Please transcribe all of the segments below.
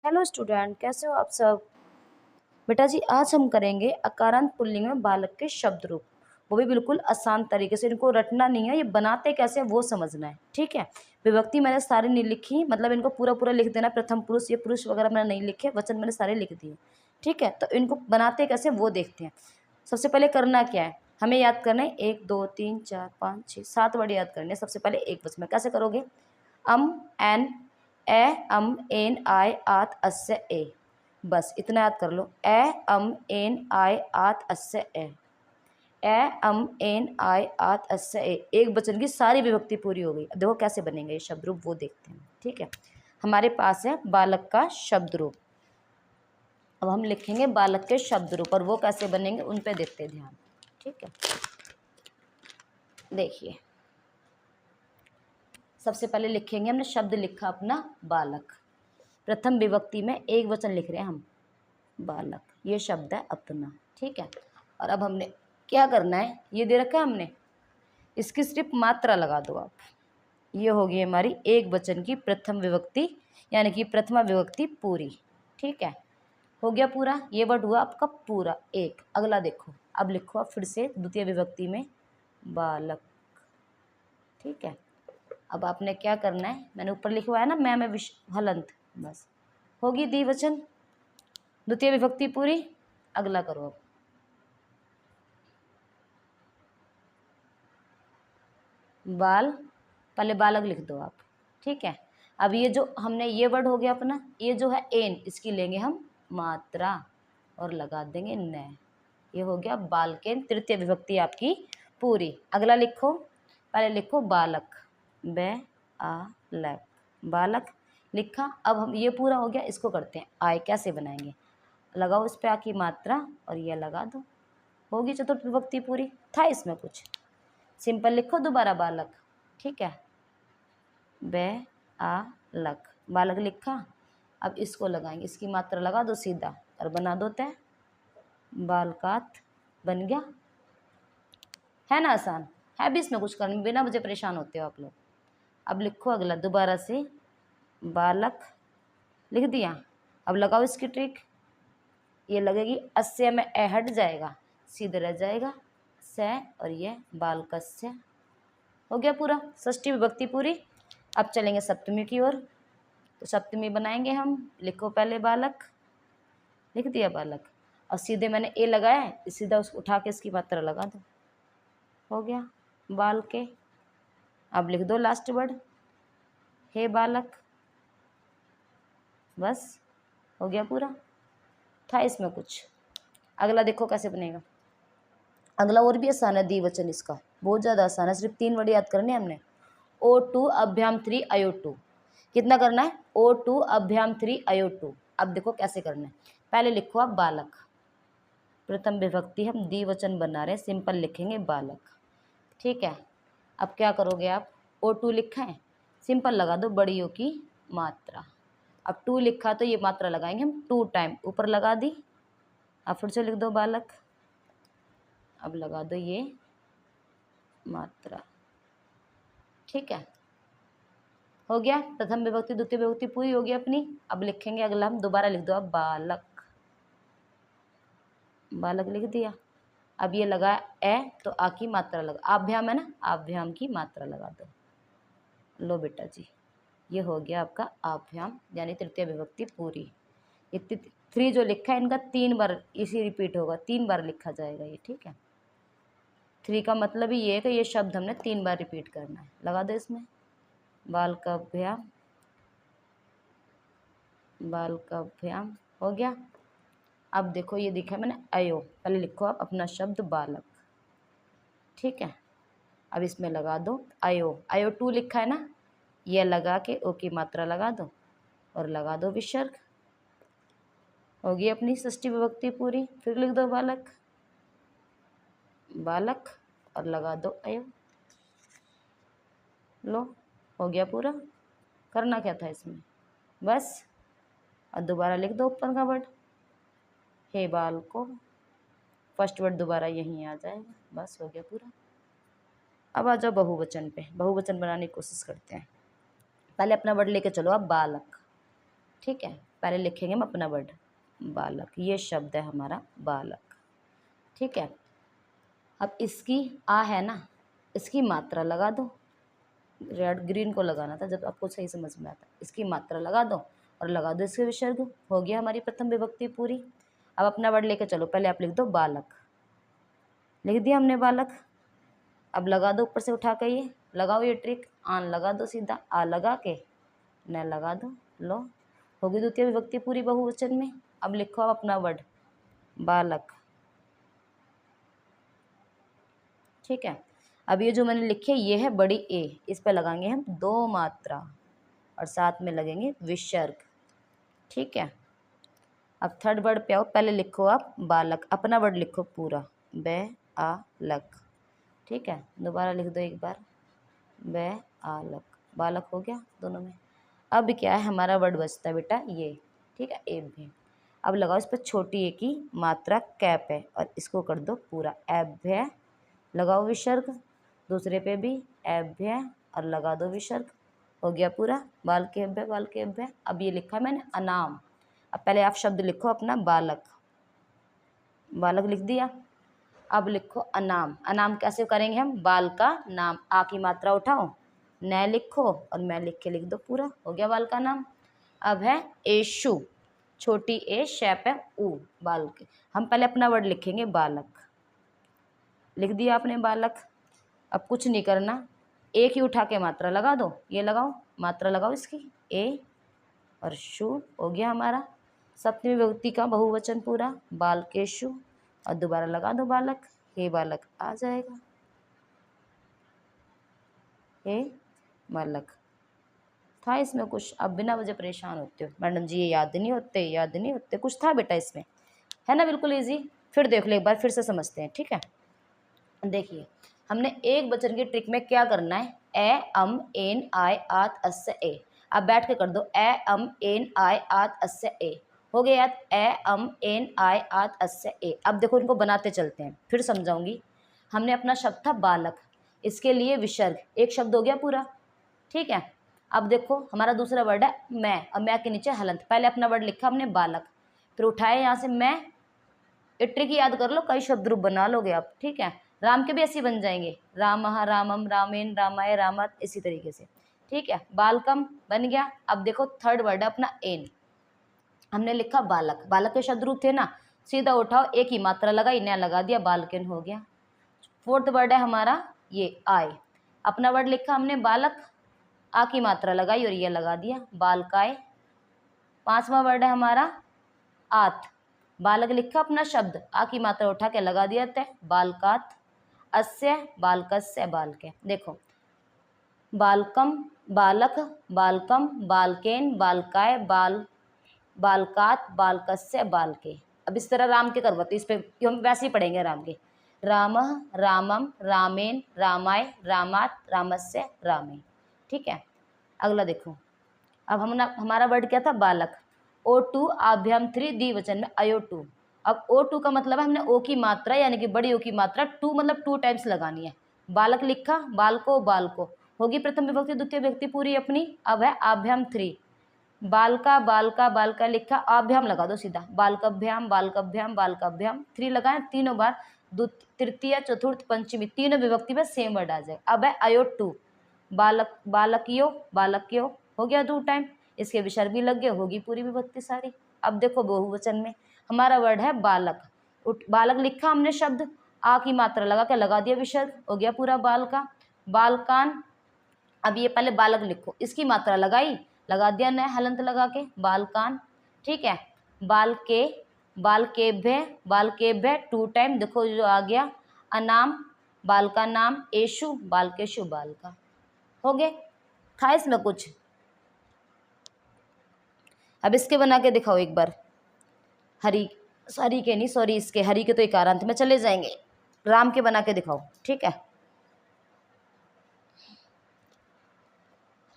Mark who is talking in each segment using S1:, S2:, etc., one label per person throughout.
S1: Hello student, कैसे हो आप सब। बेटा जी, आज हम करेंगे अकारांत पुल्लिंग में बालक के शब्द रूप। वो भी बिल्कुल आसान तरीके से। इनको रटना नहीं है, ये बनाते कैसे हैं वो समझना है, ठीक है। विभक्ति मैंने सारी नहीं लिखी, मतलब इनको पूरा पूरा लिख देना। प्रथम पुरुष, ये पुरुष वगैरह मैंने नहीं लिखे, वचन मैंने सारे लिख दिए, ठीक है। तो इनको बनाते कैसे वो देखते हैं। सबसे पहले करना क्या है, हमें याद करना है 1 2 3 4 5 6 7 वर्ड याद करने हैं। सबसे पहले एक वचन में कैसे करोगे, अम, एन, ए, अम, एन, आय, आत, अस्य, ए। बस इतना याद कर लो। ए, अम, एन, आय, आत, अस्य, ए। ए, अम, एन, आय, आत, अस्य, ए। एक वचन की सारी विभक्ति पूरी हो गई। अब देखो कैसे बनेंगे ये शब्द रूप, वो देखते हैं, ठीक है। हमारे पास है बालक का शब्द रूप। अब हम लिखेंगे बालक के शब्द रूप, और वो कैसे बनेंगे उन पे देखते हैं ध्यान, ठीक है। देखिए, सबसे पहले लिखेंगे, हमने शब्द लिखा अपना बालक। प्रथम विभक्ति में एक वचन लिख रहे हैं हम, बालक। ये शब्द है अपना, ठीक है। और अब हमने क्या करना है, ये दे रखा है हमने, इसकी सिर्फ मात्रा लगा दो आप। ये होगी हमारी एक वचन की प्रथम विभक्ति, यानी कि प्रथमा विभक्ति पूरी, ठीक है। हो गया पूरा, ये वर्ड हुआ आपका पूरा एक। अगला देखो, अब लिखो आप फिर से द्वितीय विभक्ति में बालक, ठीक है। अब आपने क्या करना है, मैंने ऊपर लिखवाया ना मैं हलंत, बस होगी द्विवचन, द्वितीय विभक्ति पूरी। अगला करो अब, बाल, पहले बालक लिख दो आप, ठीक है। अब ये जो हमने, ये वर्ड हो गया अपना, ये जो है एन, इसकी लेंगे हम मात्रा और लगा देंगे न। ये हो गया बालकेन, तृतीय विभक्ति आपकी पूरी। अगला लिखो, पहले लिखो बालक, बे आ लक, बालक लिखा। अब हम, ये पूरा हो गया, इसको करते हैं आय। कैसे बनाएंगे, लगाओ इस पे आ की मात्रा और ये लगा दो, होगी चतुर्थ विभक्ति पूरी। था इसमें कुछ, सिंपल लिखो दोबारा बालक, ठीक है। बे आ लक, बालक लिखा। अब इसको लगाएंगे, इसकी मात्रा लगा दो सीधा और बना दो तय, बालकात बन गया। है ना आसान, है भी इसमें कुछ करने, बिना मुझे परेशान होते हो आप लोग। अब लिखो अगला दोबारा से, बालक लिख दिया। अब लगाओ इसकी ट्रिक, ये लगेगी अस्य में ए हट जाएगा, सीधे रह जाएगा से, और ये बालकस्य। हो गया पूरा, षष्ठी विभक्ति पूरी। अब चलेंगे सप्तमी की ओर। तो सप्तमी बनाएंगे हम, लिखो पहले बालक, लिख दिया बालक, और सीधे मैंने ए लगाया है, सीधा उसको उठा के इसकी मात्रा लगा दो, हो गया बाल के। अब लिख दो लास्ट वर्ड, हे बालक, बस हो गया पूरा। था इसमें कुछ, अगला देखो कैसे बनेगा। अगला और भी आसान है, द्विवचन इसका बहुत ज़्यादा आसान है, सिर्फ 3 वर्ड याद करने हैं हमने। O2 अभ्याम 3 IO2, कितना करना है, O2 अभ्याम 3 IO2। अब देखो कैसे करना है, पहले लिखो आप बालक, प्रथम विभक्ति हम द्विवचन बना रहे हैं, सिंपल लिखेंगे बालक, ठीक है। अब क्या करोगे आप, O2 लिखा है, सिंपल लगा दो बड़ी ओ की मात्रा। अब 2 लिखा तो ये मात्रा लगाएंगे हम 2 टाइम, ऊपर लगा दी। अब फिर से लिख दो बालक, अब लगा दो ये मात्रा, ठीक है। हो गया प्रथम विभक्ति द्वितीय विभक्ति पूरी हो गई अपनी। अब लिखेंगे अगला हम, दोबारा लिख दो अब बालक, बालक लिख दिया। अब ये लगा ए, तो आ की मात्रा लगा, आभ्याम है ना, आभ्याम की मात्रा लगा दो। लो बेटा जी, ये हो गया आपका आभ्याम, यानी तृतीय विभक्ति पूरी। ये 3 जो लिखा है इनका 3 बार इसी रिपीट होगा, 3 बार लिखा जाएगा ये, ठीक है। 3 का मतलब ही ये है कि ये शब्द हमने 3 बार रिपीट करना है। लगा दो इसमें बाल का अभ्याम, बाल का अभ्याम, हो गया। अब देखो ये दिखा है मैंने अयो, पहले लिखो आप अपना शब्द बालक, ठीक है। अब इसमें लगा दो अयो, IO2 लिखा है ना, ये लगा के ओ की मात्रा लगा दो और लगा दो विसर्ग, होगी अपनी षष्ठी विभक्ति पूरी। फिर लिख दो बालक, बालक और लगा दो अयो, लो हो गया पूरा। करना क्या था इसमें, बस, और दोबारा लिख दो ऊपर का वर्ड, हे बाल को, फर्स्ट वर्ड दोबारा यहीं आ जाएगा, बस हो गया पूरा। अब आ जाओ बहुवचन पे, बहुवचन बनाने की कोशिश करते हैं। पहले अपना वर्ड लेके चलो आप बालक, ठीक है। पहले लिखेंगे हम अपना वर्ड बालक, ये शब्द है हमारा बालक। ठीक है, अब इसकी आ है ना, इसकी मात्रा लगा दो, रेड ग्रीन को लगाना था जब आपको सही समझ में आता। इसकी मात्रा लगा दो और लगा दो इसके विसर्ग। हो गया हमारी प्रथम विभक्ति पूरी। अब अपना वर्ड लेके चलो, पहले आप लिख दो बालक, लिख दिया हमने बालक। अब लगा दो ऊपर से उठा के, ये लगाओ ये ट्रिक, आन लगा दो सीधा, आ लगा के न लगा दो, लो होगी द्वितीय विभक्ति पूरी बहुवचन में। अब लिखो आप अपना वर्ड बालक। ठीक है, अब ये जो मैंने लिखे ये है बड़ी ए, इस पर लगाएंगे हम 2 मात्रा और साथ में लगेंगे विसर्ग। ठीक है, अब थर्ड वर्ड पे आओ, पहले लिखो आप बालक, अपना वर्ड लिखो पूरा बे-आ-लक। ठीक है, दोबारा लिख दो एक बार बे-आ-लक, बालक हो गया दोनों में। अब क्या है हमारा वर्ड बचता है बेटा ये। ठीक है, एभ्य। अब लगाओ इस पर छोटी ए की मात्रा कैप है और इसको कर दो पूरा एभ्य, लगाओ विसर्ग। दूसरे पे भी एभ्य और लगा दो विसर्ग। हो गया पूरा बाल के अभ्य, बाल के अभ्य। अब ये लिखा मैंने अनाम। अब पहले आप शब्द लिखो अपना बालक, बालक लिख दिया। अब लिखो अनाम, अनाम कैसे करेंगे हम, बाल का नाम, आ की मात्रा उठाओ, न लिखो और मैं लिख के लिख दो पूरा, हो गया बाल का नाम। अब है एशु, छोटी ए शैप है ऊ, बाल के। हम पहले अपना वर्ड लिखेंगे बालक, लिख दिया आपने बालक। अब कुछ नहीं करना, एक ही उठा के मात्रा लगा दो, ये लगाओ मात्रा लगाओ इसकी ए और शु, हो गया हमारा सप्तमी विभक्ति का बहुवचन पूरा बालकेशु। और दोबारा लगा दो बालक, हे बालक आ जाएगा, हे बालक। था इसमें कुछ, अब बिना वजह परेशान होते हो मैडम जी ये याद नहीं होते, याद नहीं होते, कुछ था बेटा इसमें, है ना, बिल्कुल इजी। फिर देख लो एक बार, फिर से समझते हैं। ठीक है, देखिए हमने एक वचन की ट्रिक में क्या करना है, ए अम एन आय आत अस्य ए। अब बैठ के कर दो ए अम एन आय आत अस्य ए, हो गया याद, ए अम एन आय आत अस्य ए। अब देखो इनको बनाते चलते हैं, फिर समझाऊंगी। हमने अपना शब्द था बालक, इसके लिए विसर्ग, एक शब्द हो गया पूरा। ठीक है, अब देखो हमारा दूसरा वर्ड है मैं, अब मैं के नीचे हलंत, पहले अपना वर्ड लिखा हमने बालक, फिर उठाए यहाँ से मैं, ये ट्रिक याद कर लो, कई शब्द रूप बना लोगे आप। ठीक है, राम के भी ऐसे बन जाएंगे, रामः रामम रामेन रामाय रामत, इसी तरीके से। ठीक है, बालकम बन गया। अब देखो थर्ड वर्ड है अपना एन, हमने लिखा बालक, बालक के शब्द रूप थे ना, सीधा उठाओ एक ही मात्रा लगाई, नया लगा दिया, बालकेन हो गया। फोर्थ वर्ड है हमारा ये आय, अपना वर्ड लिखा हमने बालक, आ की मात्रा लगाई और ये लगा दिया बालकाय। पांचवा वर्ड है हमारा आत, बालक लिखा अपना शब्द, आ की मात्रा उठा के लगा दिया तय बालकात। अस्य बालकस्य बालके, देखो बालकम बालक बालकम बालकेन बालकाय बाल बालकात बालकस्य बालके। अब इस तरह राम के करवाते, इस पे हम वैसे ही पढ़ेंगे राम के, रामः रामम रामेन रामाय रामात रामस्य रामे। ठीक है, अगला देखो, अब हमारा वर्ड क्या था बालक, O2 आभ्याम 3 द्विवचन में अयो2। अब O2 का मतलब है हमने ओ की मात्रा यानी कि बड़ी ओ की मात्रा 2 मतलब 2 टाइम्स लगानी है। बालक लिखा, बालको बालको, होगी प्रथम विभक्ति द्वितीय विभक्ति पूरी अपनी। अब है आभ्याम 3, बालका बालका बालका लिखा, आभ्याम लगा दो सीधा, बालकभ्याम बालकभ्याम बालकभ्याम, 3 लगाए तीनों बार, तृतीय चतुर्थ पंचमी तीनों विभक्ति में सेम वर्ड आ जाए। अब है अयो2, बालक बालकियो बालकियो, हो गया 2 टाइम, इसके विसर्ग भी लग गए, होगी पूरी विभक्ति सारी। अब देखो बहुवचन में हमारा वर्ड है बालक, बालक लिखा हमने शब्द, आ की मात्रा लगा के लगा दिया विसर्ग, हो गया पूरा बाल का। बालकान, अब ये पहले बालक लिखो, इसकी मात्रा लगाई, लगा दिया नया हलंत लगा के बालकान। ठीक है, बालके बालकेभ्य बालकेभ्य 2 टाइम, देखो जो आ गया अनाम, बाल का नाम, एशु बालकेशु बालका, हो गए। था इसमें कुछ, अब इसके बना के दिखाओ एक बार, हरी हरी के नहीं सॉरी, इसके हरी के तो एकारांत में चले जाएंगे, राम के बना के दिखाओ। ठीक है,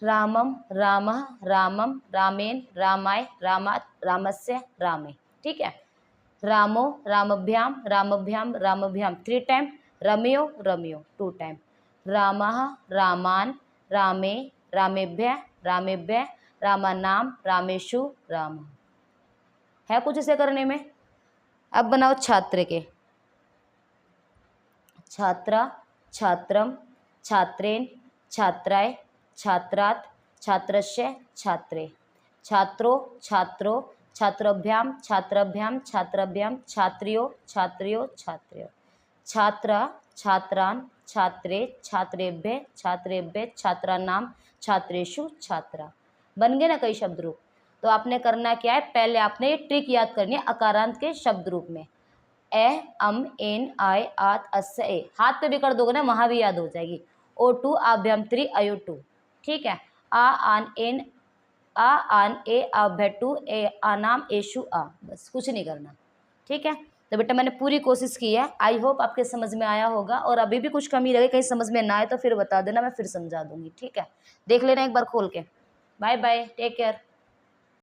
S1: रामम रामः रामम रामेन रामाय रामात रामस्य रामे। ठीक है, रामो रामभ्याम रामभ्याम रामभ्याम 3 टाइम, रम्यो रम्यो 2 टाइम, रामः रामान रामे रामेभ्य रामेभ्य रामानाम रामेशु राम। है कुछ इसे करने में? अब बनाओ छात्र के, छात्रा, छात्रम, छात्रेन, छात्राय, छात्रात्, छात्रस्य, छात्रे, छात्रो, छात्रो, छात्राभ्याम, छात्राभ्याम, छात्राभ्याम, छात्रियो, छात्रियो, छात्रियो, छात्रा, छात्रान, छात्रे, छात्रेभ्य, छात्रेभ्य, छात्रानाम, छात्रेषु, छात्रा। बन गए ना कई शब्द रूप। तो आपने करना क्या है, पहले आपने ये ट्रिक याद करनी है अकारांत के शब्द रूप में। ए, अम, एन, आय, आत, अस्य, ए। हाथ पे भी कर दोगे ना, वहां भी याद हो जाएगी। ओ टू, आभ्यंतरी, अयो टू। ठीक है। आ, आन, एन, आ, आन, ए, आभ्यटू, ए, आनाम, एशु, आ। बस कुछ नहीं करना। ठीक है। तो बेटा मैंने पूरी कोशिश की है, आई होप आपके समझ में आया होगा। और अभी भी कुछ कमी रहे, कहीं समझ में ना आए तो फिर बता देना, मैं फिर समझा दूंगी। ठीक है। देख लेना एक बार खोल के। Bye bye, take care.